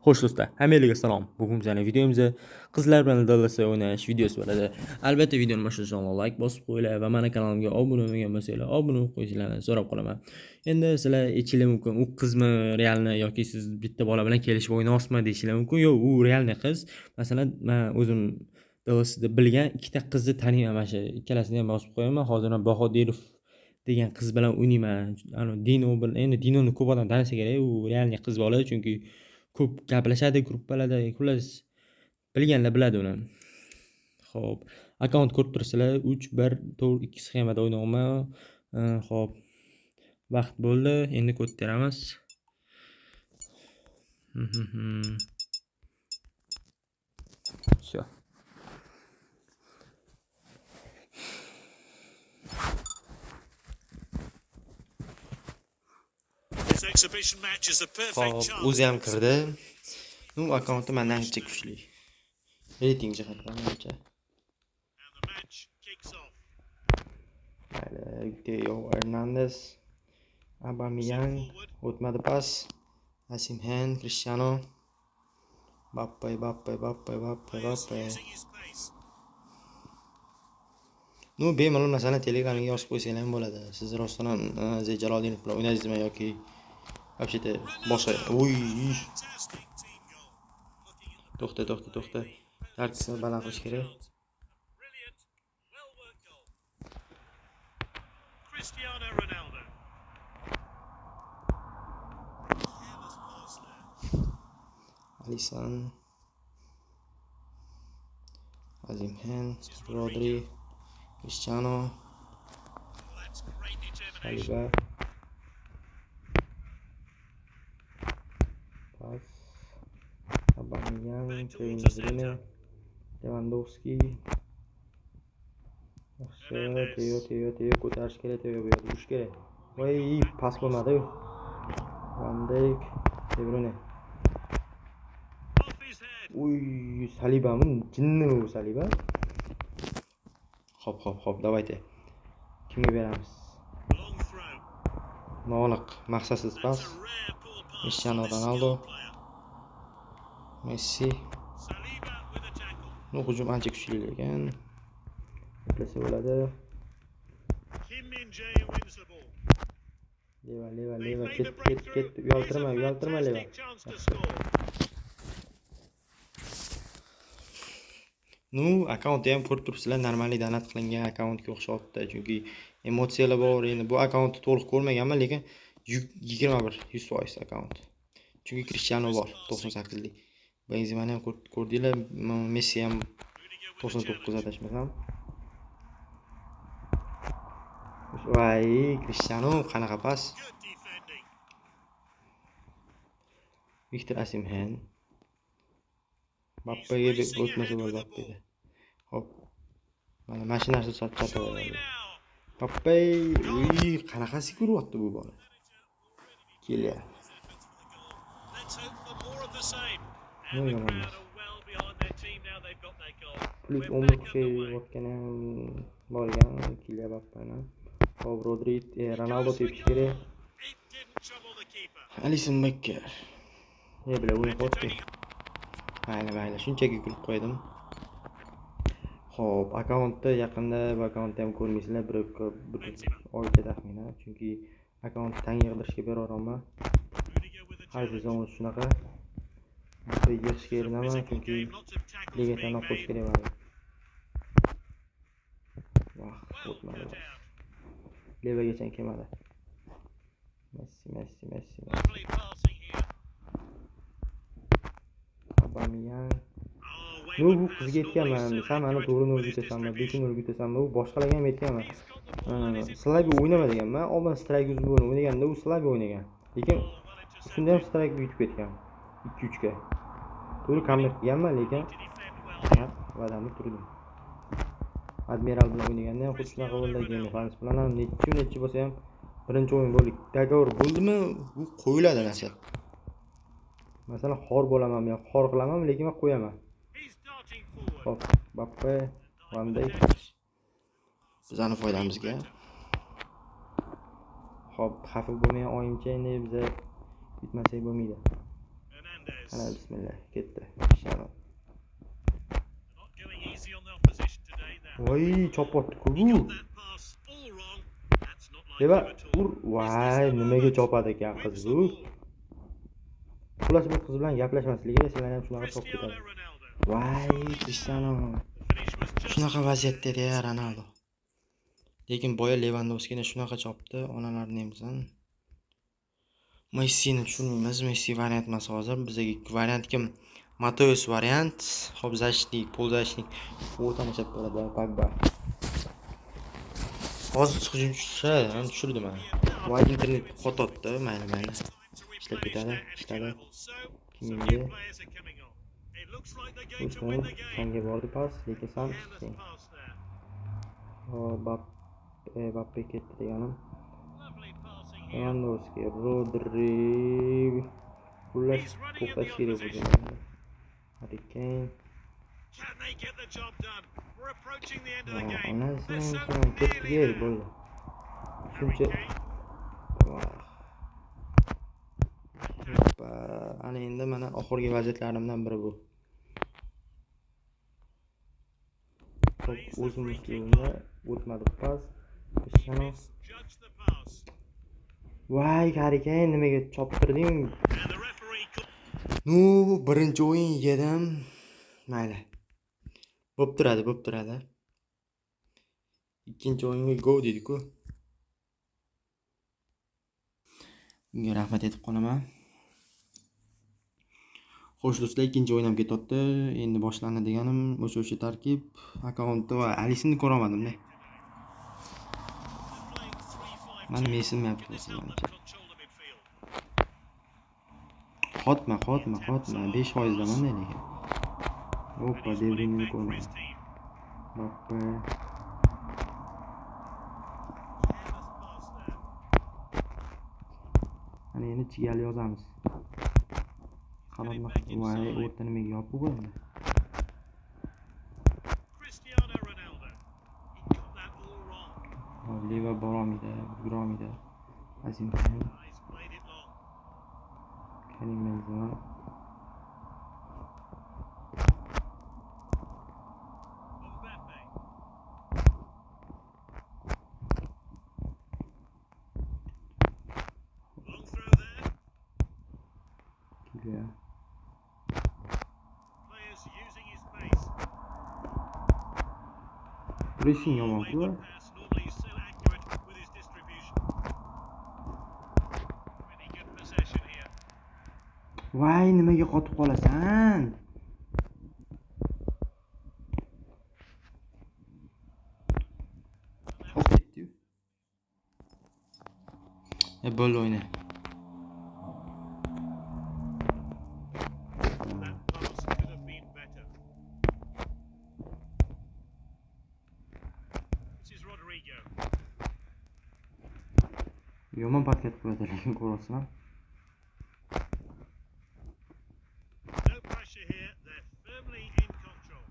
Xo'sh do'stlar, hammalarga salom. Bugun bizning videomizda qizlar bilan DLC o'ynash videosi bo'ladi. Albatta videoni boshlashdan oldin like bosib qo'yinglar va meni kanalimga obuna bo'lmagan bo'lsanglar, obuna bo'lib qo'yishingizni so'rab qolaman. Endi sizlar aytishingiz mumkin, u qizmi realni yoki siz bitta bola bilan kelishib o'ynayapsizmi deyishingiz mumkin. Yo'q, u realni qiz. Masalan, men o'zim DLC'da bilgan ikkita qizni taniyman. Mana shu ikkalasini ham bosib qo'yaman. Hozir Bahodirov degan qiz bilan o'ynayman. Dino bilan, endi Dinoni ko'p odam tanisa kerak, u realni qiz bola, chunki ko'p gaplashadi gruppalarda, xullas bilganlar biladi uni. Xo'p, akkaunt ko'rib turibsizlar, 3 1 4 2 sxemada o'ynayapman. Xo'p, vaqt bo'ldi, endi kod teramiz. Всё. Xo'p, o'zi ham kirdi. Nu akkaunti mendan ancha kuchli. Reyting jihatdan ancha. Teo Hernandez, Aubameyang, o'tmadi pas. Osimhen, Cristiano, Mbappe. Nu bemalol masalan Telegramga yozib qo'ysanglar ham bo'ladi. Siz rostdan ham Jaloliddinov bilan o'ynaysizmi yoki вообще-то boshqa. Uy. To'xta. Tarkisini baland qilish kerak. Cristiano Ronaldo. Alisson, Osimhen, Rodri, Cristiano, Saliba, pas, Aubameyang, Kevin De Bruyne, Lewandowski. Teo ko'tarish kerak, Teo bu yerda urish kerak. Voy, pas bo'lmadi. Van Dijk, De Bruyne. Uy, Salibami, jinni bu Saliba. Xo'p, давайте. Kimga beramiz? No'liq, maqsadsiz pas. Cristiano Ronaldo, Messi. Nu hujum ancha kuchli ekan. Eplasa bo'ladi. Leva, ket. Uyaltirma, Leva. Nu, akkauntni ham ko'rib turibsizlar, normalniy donat qilingan akkauntga o'xshatdi, chunki emotsiyalar bor. Endi bu akkauntni to'liq ko'rmaganman, lekin 100% akkaunt. Chunki Cristiano bor, 98lik. Benzemani ham ko'rdinglar, Messi ham 99 adashmasam. Voy, Cristiano qanaqa pas? Victor Osimhen. Mbappega o'tmasa bo'ldi dedi. Hop. Mana mashinasi sotib oladi. Mbappe, uy, qanaqasi ko'ryapti bu bola. Kelyapti. Plus 10 kuchayotgan ham bo'lgan Kelyapti. Hop, Rodri, Ronaldo tepish kerak. Alisson Becker. Bilan o'yin qotdi. Mayli, shunchaki kulib qo'ydim. Xo'p, akkauntni yaqinda bu akkauntni ham ko'rmaysizlar, bir oycha taxminan, chunki akkauntni tang yig'dirishga beraverman. Har sezon shunaqa. Bitta yig'ishga erinaman, chunki ligadan qo'yish kerak bo'ladi. Vaqt o'tmadi. Levagacha kelmadi. Messi. Aubameyang. Bu qizga aytganman, sen meni to'g'rini o'rgatasanmi, beshini o'rgatasanmi, u boshqalarga ham aytganman. Slabi o'ynama deganman, oldin strike yuz bo'lib o'ynaganda u Slabi o'ynagan. Lekin shunda ham strike yutib ketgan. 2-3 ga. To'g'ri comeback qilganman, lekin vadamni turdim. Admiral bilan o'ynaganda ham xuddi shunaqa bo'ldi, Game Fans bilan ham nechi bo'lsa ham birinchi o'yin bo'ldik. Dogovor bo'ldimi, bu qo'yiladi narsa. Masalan, xor bo'laman, men xor qilaman, lekin men qo'yaman. Hop, Mbappe, Van Dijk. Bizning foydamizga. Hop, xafa bo'lmay o'yinchi endi biz bitmasak bo'lmaydi. Ana bismillah ketdi. Cristiano. Not going easy on the opposition today. Voy, chopotdi-ku He bu. got that pass all wrong. That's not like Deba, him at all. ur, Is this voy, the nimaga moment? chopadi ekan qiz Wins the bu? ball. Xullas bu qiz bilan gaplashmasligi, sizlar ham shunaqa chopib Cristiano ketadi. Ronaldo. Voy, Cristiano. The finish was just Shunaqa vaziyatda edi Ronaldo. Lekin boya Lewandowskini shunaqa chopdi, onalarini emsan. Messini tushunmaymiz, Messi variant emas hozir. Bizga variant kim? Mateus variant, hop защитник, polzащитник. U tomosha bo'ladi, Pogba. Hozir hujumchi tushirdi mana. Voy, internet qototdi, mayli. Ishlab ketadi, ishladi. Kimga? O'smir sanga bordi pas, lekin san sen. Bappe ketdi deganim. Lewandowski, Rodri. Xullas to'xtash kerak bo'lgan. Harry Kane. Can they get the job done? We're approaching the end of the Ana game. They're so sen ketdi nearly bo'ldi. Harry Shuncha Kane. ana endi mana oxirgi vaziyatlarimdan biri bu. Top o'zim ustimda o'tmadi pas. Cristiano. Judge the pass. Voy, Harry Kane nimaga choptirding? And the referee Nu, birinchi o'yin yedim. Mayli. Bo'p turadi. Ikkinchi o'yinga go dedi-ku. Bunga rahmat aytib qolaman. Xo'sh do'stlar, ikkinchi o'yin ham ketdi. Endi boshlanadi deganim o'sha tarkib, akkauntda va Alisonni ko'ramadim-da. Mana mesim yapti. Xotma, 5% daman lekin. Hoppa, devrimini ko'raman. Bappe. Ana endi chigal yozamiz. Qanotni voy, o'rta nimaga yopib qo'ydi? Cristiano Ronaldo. He got that all wrong. Leva boromida. Azim Khan, He's played it long. Karim Benzema. Mbappe. Long throw there. Kylian. Players using his pace. Pressing yomon-ku. Wayward pass. Normally he's so accurate with his distribution. Really good possession here. Voy, nimaga qotib qolasan? Hop ketdi-yu. Bo'ldi o'yna. That pass could have been better. This is Rodrigo. Yomon paket qo'yadi lekin ko'rasizmi? No pressure here. They're firmly in control.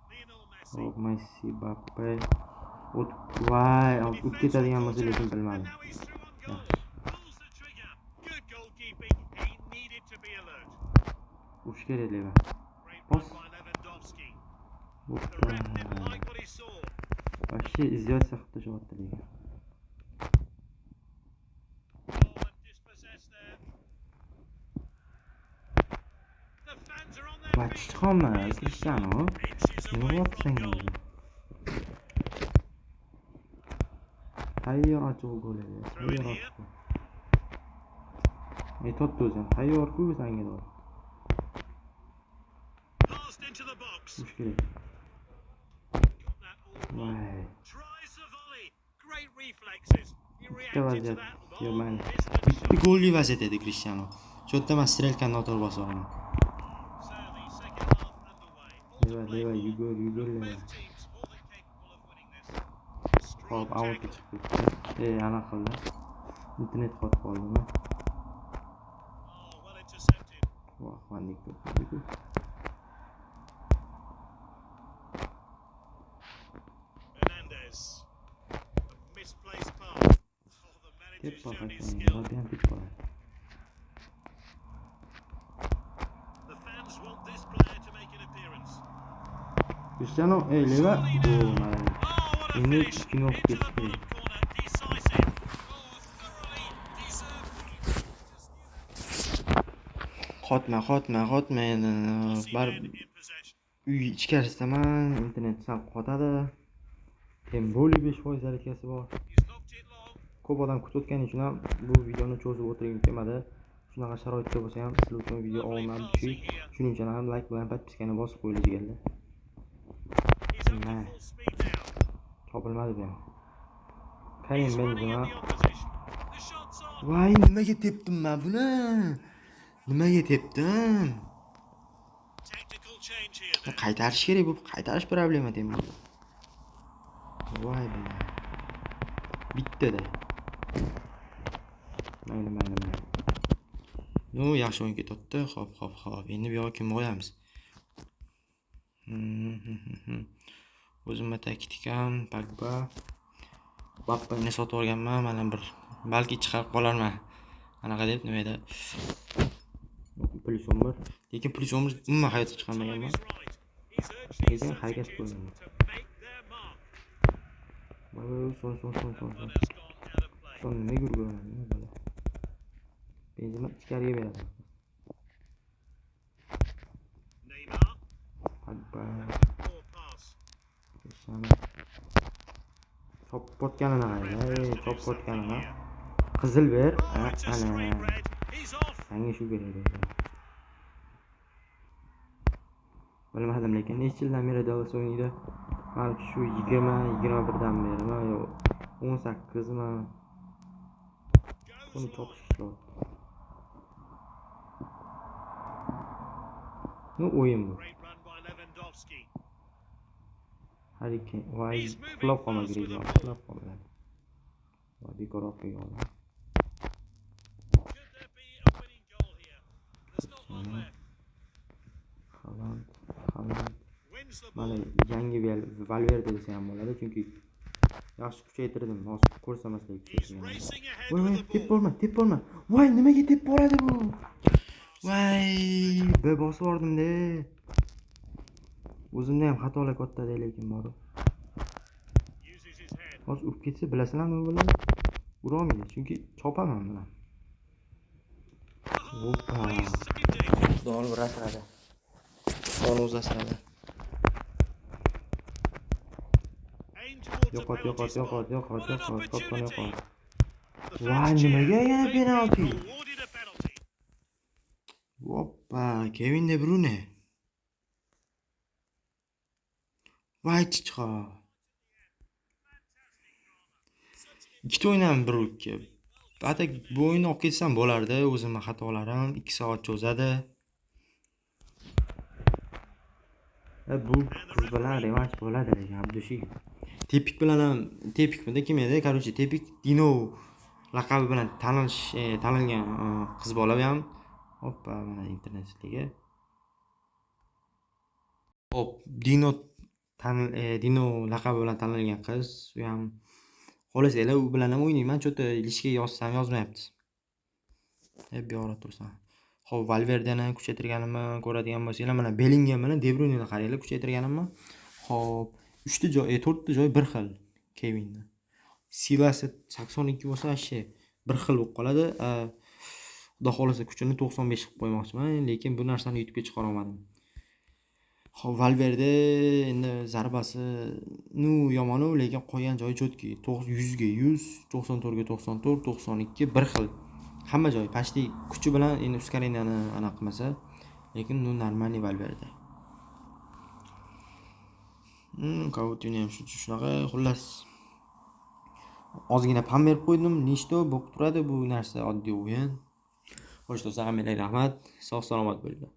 Lionel Messi. Hop, Messi, Bappe. Voy, o'tib ketadigan bo'lsa lekin And bilmadim. now he's through on goal. Pulls the trigger. Good goalkeeping. He needed to be alert. Urush kerak Leva. Great Pass. run by Lewandowski. The Hoppa. ref didn't like what he saw. Вообще izdiyot qilib tashyapti lekin. Oh, and dispossessed there. The fans are on their Voy, feet. chiqolma, Cristiano. Inches Nima away bo'lyapti from senga? goal. Tayyor ochiq gol edi. Tayyor ochiq. Aytibdi o'zim, tayyor-ku senga deb. Passed into the box. Urush kerak. Got that all wrong. Voy. Tries the volley. Great reflexes. He Ikkita reacted to vaziyat. that Yo, long mayli. distance Bitta shot. golli vaziyat edi Cristiano. Shu yerda men strelkani noto'g'ri bosib olaman. So the second half underway. All to play Leva, for. yugur, Leva. Both teams more than capable of winning this. Hop, Strong outga tackle. chiqib ketdi. Ana qildi. Internet qotib qoldimi? Oh, well intercepted. Voh, vandik. Hernandez. A misplaced pass. Oh, the Deb manager's shown his baqasan, skill. ham deb qo'yadi. Cristiano Leva bu mana. Oh, what a Endi finish! kino Into the ketdi. bottom corner, decisive. Oh, thoroughly deserved. Qotma endi. Bar Osimhen in possession. uy ichkarisidaman, internet sal qotadi. Temboli 5% zaryadkasi bor. He's knocked it long. Ko'p odam kutayotgani uchun ham bu videoni cho'zib o'tirgim kelmadi. Shunaqa sharoitda bo'lsa ham sizlar uchun video Lovely olmam passing tushik. here. Shuning uchun ham like bilan podpiskani bosib qo'yilganlar. He's up to Nah. full speed now. Topilmadi bu ham. Karim He's running Benzema. at the opposition. The shot's on. Voy, nimaga tepdim men buni? Nimaga tepdim? Tactical change here then. Qaytarish kerak bu, qaytarish problema deyman. Voy be. Bittada. Mayli. No, yaxshi o'yin ketyapti. Xo'p. Endi bu yoqqa kim qo'yamiz? O'zimga taktikam, Pogba. Bappani sotib olganman, mana bir balki chiqarib qolarman. Anaqa deb nima edi? +11. Lekin +11 umuman hayotga chiqarmaganman. Time is right. He's urged these Lekin harakat substitutes qildim. to make their mark. Son. That one has gone out of play. Son nima yurgan? Benzema ichkariga beradi. Neymar. Pogba. Poor pass. Chopotganini Red qarang. has to do Chopotganini. something here. Qizil ber. Oh, it's a straight Ana. red. He's off. Menga shu kerak edi. Bilmadim, lekin necha yildan beri Dallas o'ynaydi. Men shu 21 dan berimi yo 18 mi? Buni Goes chopish long. kerak. No o'yin bu. Great run by Lewandowski. Hadi ki, voy, He's moving quloq qolma fast with Grizman, the ball. quloq qolma. Voy, bekorroq qilgan. Could there be a winning goal here? There's not long left. Haaland. Wins the Mana ball. yangi Valverde desa ham bo'ladi, chunki yaxshi kuchaytirdim. Hozir ko'rsamaslik He's kerak. racing ahead Voy, with the ball. tep bo'lma. Voy, nimaga tep bo'ladi bu? Voy, bosib yordim-da. O'zimda ham xatolar katta-da, lekin bor. Uses his head. Hozir urib ketsa, bilasizlarmi nima bo'ladi? Ura olmaydi, chunki chopaman bilan. Hoppa. Oh, he's saved it. Doni rasradi. Doni o'zasiradi. Aimed towards the Yo'qot. penalty spot. What an Topdan opportunity. yo'qot. The Voy, fans cheer. nimaga yana They've been penalty? awarded a penalty. Hoppa, Kevin De Bruyne. Voy, chiqqa. Ikkita o'ynam 1-2. Atak bu o'yinni olib ketsam bo'lardi, o'zimning xatolarim 2 soat cho'zadi. Bu qiz bilan revansh bo'ladi, lekin Abdushik. Tepik bilan ham, Tepikmida kim edi? Короче, Tepik Dino laqabi bilan tanilgan qiz bola ham. Hoppa, mana internetdagi. Hop, Dino laqabi bilan tanilgan qiz, u ham xolasanglar, u bilan ham o'ynayman, cho'ta lishga yozsam yozmayapti. Bu yoqda tursan. Xo'p, Valverdeni kuchaytirganimni ko'radigan bo'lsanglar, mana Bellingham bilan De Bruyneni qaranglar, kuchaytirganimni. Xo'p, 4 joy bir xil Kevinni. Silasi 82 bo'lsa, ashi bir xil bo'lib qoladi. Xudo xolasa kuchini 95 qilib qo'ymoqchiman, lekin bu narsani YouTube'ga chiqara olmadim. Xo'p, Valverde endi zarbasi yomon-u, lekin qo'ygan joyi chotki. 100 ga 100, 94 ga 94, 92 bir xil. Hamma joy почти kuchi bilan endi Uskarenani aniq qilmasa, lekin normalniy Valverde. Coutinho ham shunaqa, xullas. Ozgina pam berib qo'ydim, nechta bo'lib turadi bu narsa, oddiy o'yin. Xo'sh do'stlar, hammaga rahmat. Sog' salomat bo'linglar.